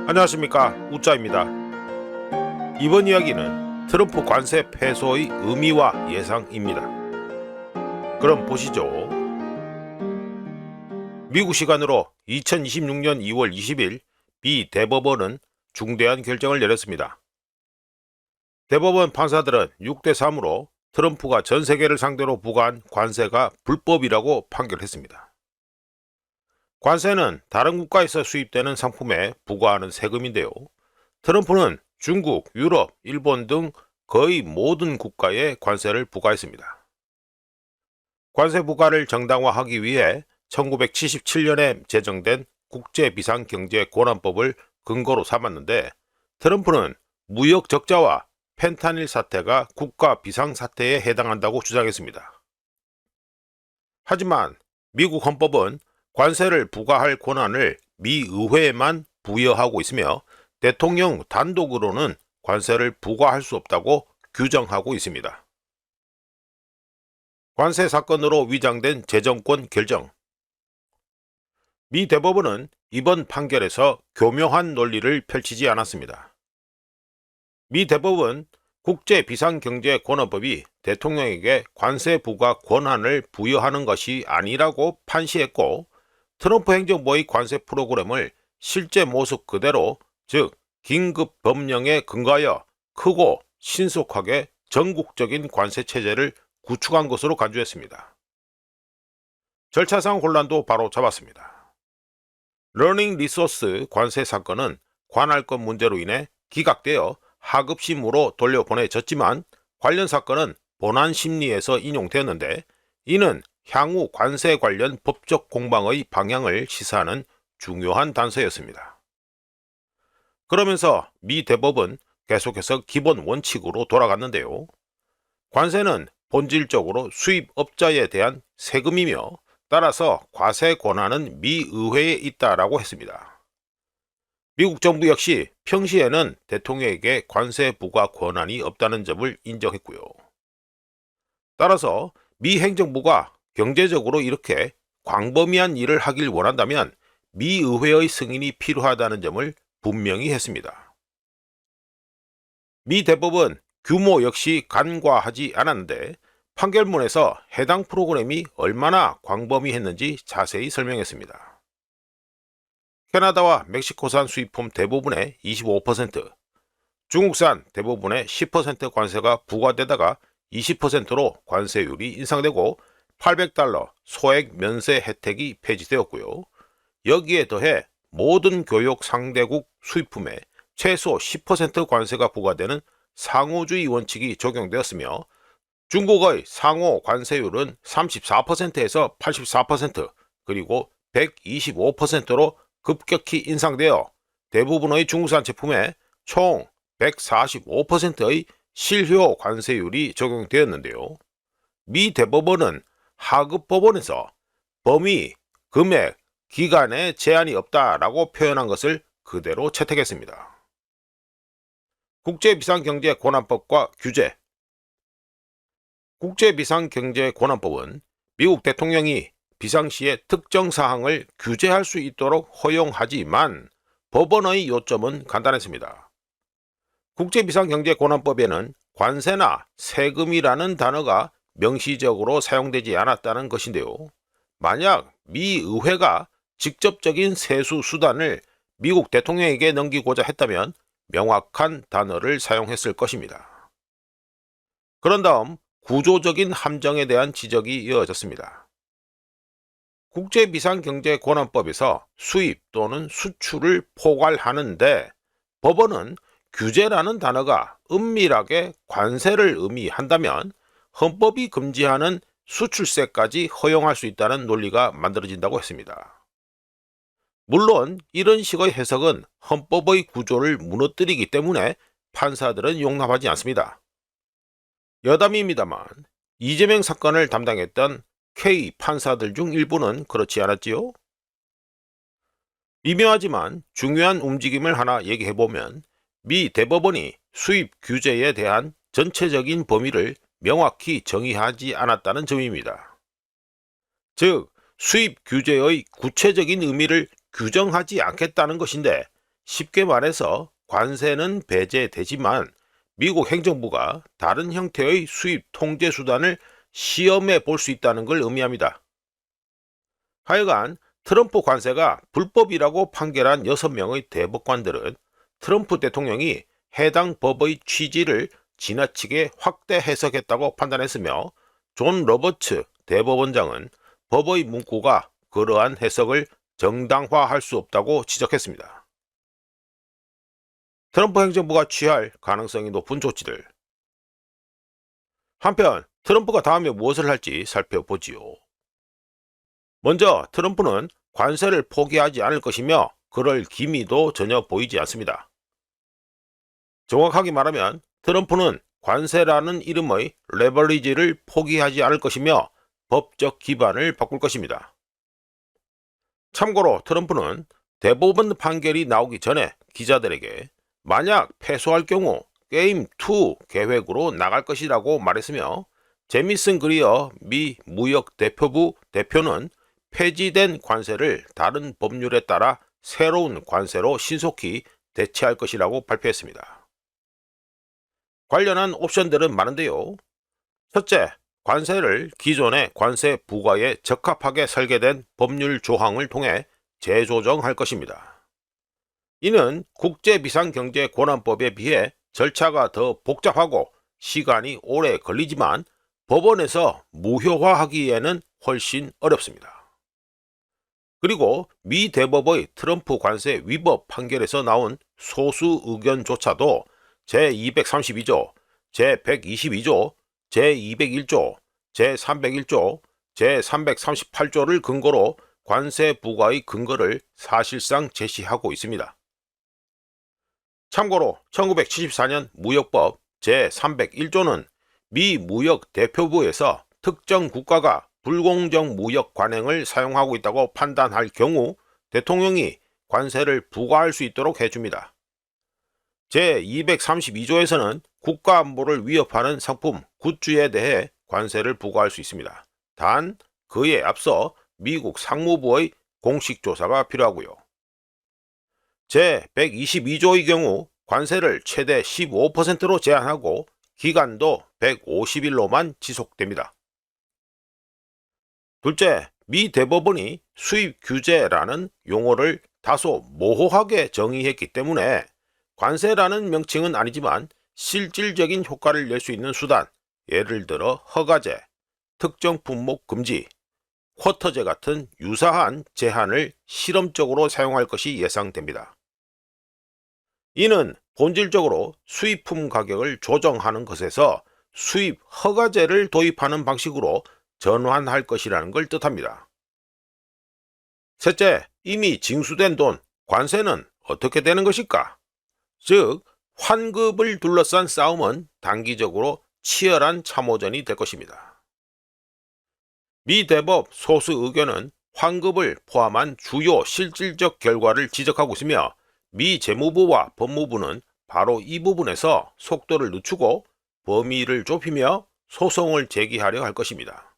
안녕하십니까, 우짜입니다. 이번 이야기는 트럼프 관세 패소의 의미와 예상입니다. 그럼 보시죠. 미국 시간으로 2026년 2월 20일 미 대법원은 중대한 결정을 내렸습니다. 대법원 판사들은 6대3으로 트럼프가 전 세계를 상대로 부과한 관세가 불법이라고 판결했습니다. 관세는 다른 국가에서 수입되는 상품에 부과하는 세금인데요. 트럼프는 중국, 유럽, 일본 등 거의 모든 국가에 관세를 부과했습니다. 관세 부과를 정당화하기 위해 1977년에 제정된 국제비상경제권한법을 근거로 삼았는데, 트럼프는 무역 적자와 펜타닐 사태가 국가 비상사태에 해당한다고 주장했습니다. 하지만 미국 헌법은 관세를 부과할 권한을 미 의회에만 부여하고 있으며 대통령 단독으로는 관세를 부과할 수 없다고 규정하고 있습니다. 관세 사건으로 위장된 재정권 결정. 미 대법원은 이번 판결에서 교묘한 논리를 펼치지 않았습니다. 미 대법원 국제비상경제권한법이 대통령에게 관세 부과 권한을 부여하는 것이 아니라고 판시했고, 트럼프 행정부의 관세 프로그램을 실제 모습 그대로, 즉 긴급 법령에 근거하여 크고 신속하게 전국적인 관세 체제를 구축한 것으로 간주했습니다. 절차상 혼란도 바로 잡았습니다. 러닝 리소스 관세 사건은 관할권 문제로 인해 기각되어 하급심으로 돌려보내졌지만, 관련 사건은 본안심리에서 인용되었는데, 이는 향후 관세 관련 법적 공방의 방향을 시사하는 중요한 단서였습니다. 그러면서 미 대법은 계속해서 기본 원칙으로 돌아갔는데요. 관세는 본질적으로 수입업자에 대한 세금이며, 따라서 과세 권한은 미 의회에 있다라고 했습니다. 미국 정부 역시 평시에는 대통령에게 관세 부과 권한이 없다는 점을 인정했고요. 따라서 미 행정부가 경제적으로 이렇게 광범위한 일을 하길 원한다면 미 의회의 승인이 필요하다는 점을 분명히 했습니다. 미 대법은 규모 역시 간과하지 않았는데, 판결문에서 해당 프로그램이 얼마나 광범위했는지 자세히 설명했습니다. 캐나다와 멕시코산 수입품 대부분의 25%, 중국산 대부분의 10% 관세가 부과되다가 20%로 관세율이 인상되고 $800 소액 면세 혜택이 폐지되었고요. 여기에 더해 모든 교역 상대국 수입품에 최소 10% 관세가 부과되는 상호주의 원칙이 적용되었으며, 중국의 상호 관세율은 34%에서 84%, 그리고 125%로 급격히 인상되어 대부분의 중국산 제품에 총 145%의 실효 관세율이 적용되었는데요. 미 대법원은 하급 법원에서 범위, 금액, 기간에 제한이 없다라고 표현한 것을 그대로 채택했습니다. 국제비상경제권한법과 규제. 국제비상경제권한법은 미국 대통령이 비상시에 특정 사항을 규제할 수 있도록 허용하지만, 법원의 요점은 간단했습니다. 국제비상경제권한법에는 관세나 세금이라는 단어가 명시적으로 사용되지 않았다는 것인데요. 만약 미 의회가 직접적인 세수 수단을 미국 대통령에게 넘기고자 했다면 명확한 단어를 사용했을 것입니다. 그런 다음 구조적인 함정에 대한 지적이 이어졌습니다. 국제비상경제권한법에서 수입 또는 수출을 포괄하는데, 법원은 규제라는 단어가 은밀하게 관세를 의미한다면 헌법이 금지하는 수출세까지 허용할 수 있다는 논리가 만들어진다고 했습니다. 물론 이런 식의 해석은 헌법의 구조를 무너뜨리기 때문에 판사들은 용납하지 않습니다. 여담입니다만, 이재명 사건을 담당했던 K 판사들 중 일부는 그렇지 않았지요? 미묘하지만 중요한 움직임을 하나 얘기해보면, 미 대법원이 수입 규제에 대한 전체적인 범위를 명확히 정의하지 않았다는 점입니다. 즉, 수입 규제의 구체적인 의미를 규정하지 않겠다는 것인데, 쉽게 말해서 관세는 배제되지만 미국 행정부가 다른 형태의 수입 통제 수단을 시험해 볼 수 있다는 걸 의미합니다. 하여간 트럼프 관세가 불법이라고 판결한 6명의 대법관들은 트럼프 대통령이 해당 법의 취지를 지나치게 확대 해석했다고 판단했으며, 존 로버츠 대법원장은 법의 문구가 그러한 해석을 정당화할 수 없다고 지적했습니다. 트럼프 행정부가 취할 가능성이 높은 조치들. 한편 트럼프가 다음에 무엇을 할지 살펴보지요. 먼저 트럼프는 관세를 포기하지 않을 것이며 그럴 기미도 전혀 보이지 않습니다. 정확하게 말하면 트럼프는 관세라는 이름의 레버리지를 포기하지 않을 것이며 법적 기반을 바꿀 것입니다. 참고로 트럼프는 대법원 판결이 나오기 전에 기자들에게 만약 패소할 경우 게임 2 계획으로 나갈 것이라고 말했으며, 제미슨 그리어 미 무역 대표부 대표는 폐지된 관세를 다른 법률에 따라 새로운 관세로 신속히 대체할 것이라고 발표했습니다. 관련한 옵션들은 많은데요. 첫째, 관세를 기존의 관세 부과에 적합하게 설계된 법률 조항을 통해 재조정할 것입니다. 이는 국제비상경제권한법에 비해 절차가 더 복잡하고 시간이 오래 걸리지만 법원에서 무효화하기에는 훨씬 어렵습니다. 그리고 미 대법의 트럼프 관세 위법 판결에서 나온 소수 의견조차도 제232조, 제122조, 제201조, 제301조, 제338조를 근거로 관세 부과의 근거를 사실상 제시하고 있습니다. 참고로 1974년 무역법 제301조는 미 무역 대표부에서 특정 국가가 불공정 무역 관행을 사용하고 있다고 판단할 경우 대통령이 관세를 부과할 수 있도록 해줍니다. 제232조에서는 국가 안보를 위협하는 상품, 굿즈에 대해 관세를 부과할 수 있습니다. 단 그에 앞서 미국 상무부의 공식 조사가 필요하고요. 제122조의 경우 관세를 최대 15%로 제한하고 기간도 150일로만 지속됩니다. 둘째, 미 대법원이 수입 규제라는 용어를 다소 모호하게 정의했기 때문에 관세라는 명칭은 아니지만 실질적인 효과를 낼 수 있는 수단, 예를 들어 허가제, 특정 품목 금지, 쿼터제 같은 유사한 제한을 실험적으로 사용할 것이 예상됩니다. 이는 본질적으로 수입품 가격을 조정하는 것에서 수입 허가제를 도입하는 방식으로 전환할 것이라는 걸 뜻합니다. 셋째, 이미 징수된 돈, 관세는 어떻게 되는 것일까? 즉, 환급을 둘러싼 싸움은 단기적으로 치열한 참호전이 될 것입니다. 미 대법 소수 의견은 환급을 포함한 주요 실질적 결과를 지적하고 있으며, 미 재무부와 법무부는 바로 이 부분에서 속도를 늦추고 범위를 좁히며 소송을 제기하려 할 것입니다.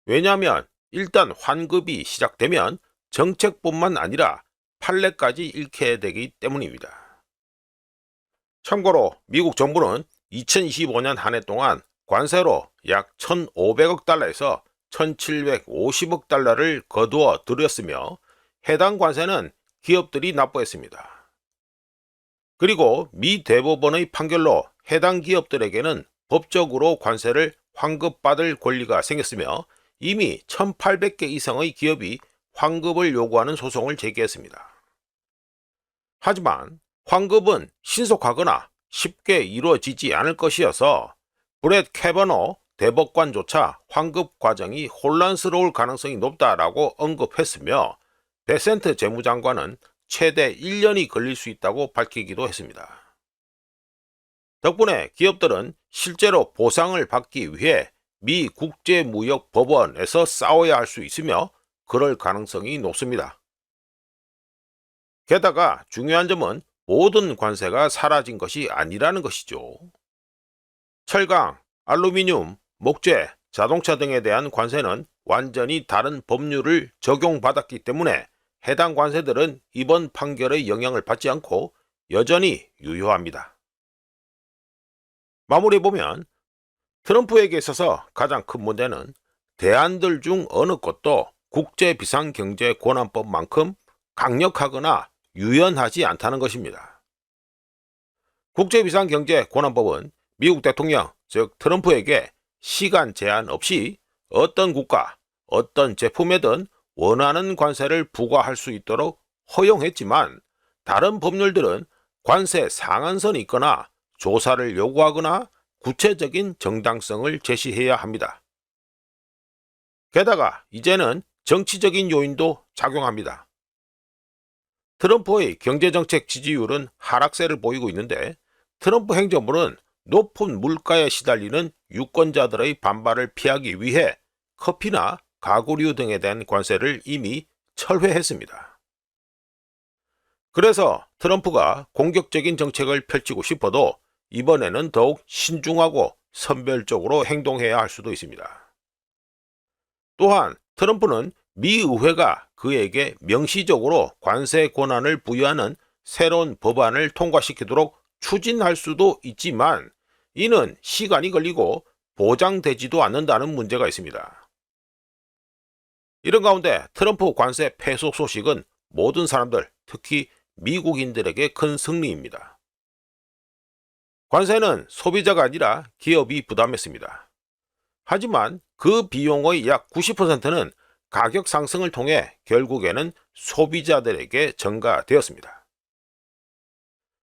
왜냐하면 일단 환급이 시작되면 정책뿐만 아니라 판례까지 잃게 되기 때문입니다. 참고로 미국 정부는 2025년 한 해 동안 관세로 약 1,500억 달러에서 1,750억 달러를 거두어 들였으며 해당 관세는 기업들이 납부했습니다. 그리고 미 대법원의 판결로 해당 기업들에게는 법적으로 관세를 환급받을 권리가 생겼으며 이미 1,800개 이상의 기업이 환급을 요구하는 소송을 제기했습니다. 하지만 환급은 신속하거나 쉽게 이루어지지 않을 것이어서 브렛 캐버너 대법관조차 환급 과정이 혼란스러울 가능성이 높다라고 언급했으며, 베센트 재무장관은 최대 1년이 걸릴 수 있다고 밝히기도 했습니다. 덕분에 기업들은 실제로 보상을 받기 위해 미 국제무역법원에서 싸워야 할 수 있으며 그럴 가능성이 높습니다. 게다가 중요한 점은 모든 관세가 사라진 것이 아니라는 것이죠. 철강, 알루미늄, 목재, 자동차 등에 대한 관세는 완전히 다른 법률을 적용받았기 때문에 해당 관세들은 이번 판결의 영향을 받지 않고 여전히 유효합니다. 마무리해보면 트럼프에게 있어서 가장 큰 문제는 대안들 중 어느 것도 국제비상경제권한법만큼 강력하거나 유연하지 않다는 것입니다. 국제비상경제권한법은 미국 대통령, 즉 트럼프에게 시간 제한 없이 어떤 국가, 어떤 제품에든 원하는 관세를 부과할 수 있도록 허용했지만, 다른 법률들은 관세 상한선이 있거나 조사를 요구하거나 구체적인 정당성을 제시해야 합니다. 게다가 이제는 정치적인 요인도 작용합니다. 트럼프의 경제정책 지지율은 하락세를 보이고 있는데, 트럼프 행정부는 높은 물가에 시달리는 유권자들의 반발을 피하기 위해 커피나 가구류 등에 대한 관세를 이미 철회했습니다. 그래서 트럼프가 공격적인 정책을 펼치고 싶어도 이번에는 더욱 신중하고 선별적으로 행동해야 할 수도 있습니다. 또한 트럼프는 미 의회가 그에게 명시적으로 관세 권한을 부여하는 새로운 법안을 통과시키도록 추진할 수도 있지만, 이는 시간이 걸리고 보장되지도 않는다는 문제가 있습니다. 이런 가운데 트럼프 관세 패소 소식은 모든 사람들, 특히 미국인들에게 큰 승리입니다. 관세는 소비자가 아니라 기업이 부담했습니다. 하지만 그 비용의 약 90%는 가격 상승을 통해 결국에는 소비자들에게 전가되었습니다.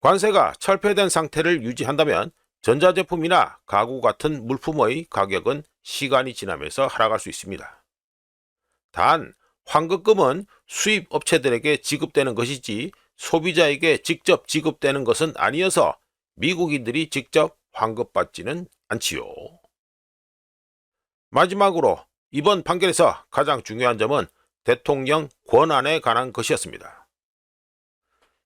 관세가 철폐된 상태를 유지한다면 전자제품이나 가구 같은 물품의 가격은 시간이 지나면서 하락할 수 있습니다. 단, 환급금은 수입 업체들에게 지급되는 것이지 소비자에게 직접 지급되는 것은 아니어서 미국인들이 직접 환급받지는 않지요. 마지막으로 이번 판결에서 가장 중요한 점은 대통령 권한에 관한 것이었습니다.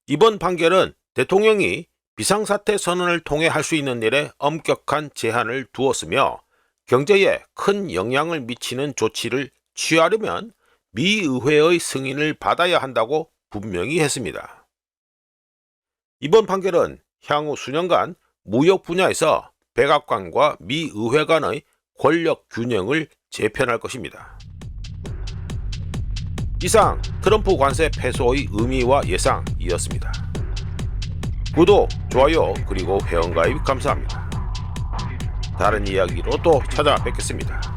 이번 판결은 대통령이 비상사태 선언을 통해 할 수 있는 일에 엄격한 제한을 두었으며, 경제에 큰 영향을 미치는 조치를 취하려면 미의회의 승인을 받아야 한다고 분명히 했습니다. 이번 판결은 향후 수년간 무역 분야에서 백악관과 미의회 간의 권력 균형을 재편할 것입니다. 이상 트럼프 관세 패소의 의미와 예상이었습니다. 구독, 좋아요, 그리고 회원가입 감사합니다. 다른 이야기로 또 찾아뵙겠습니다.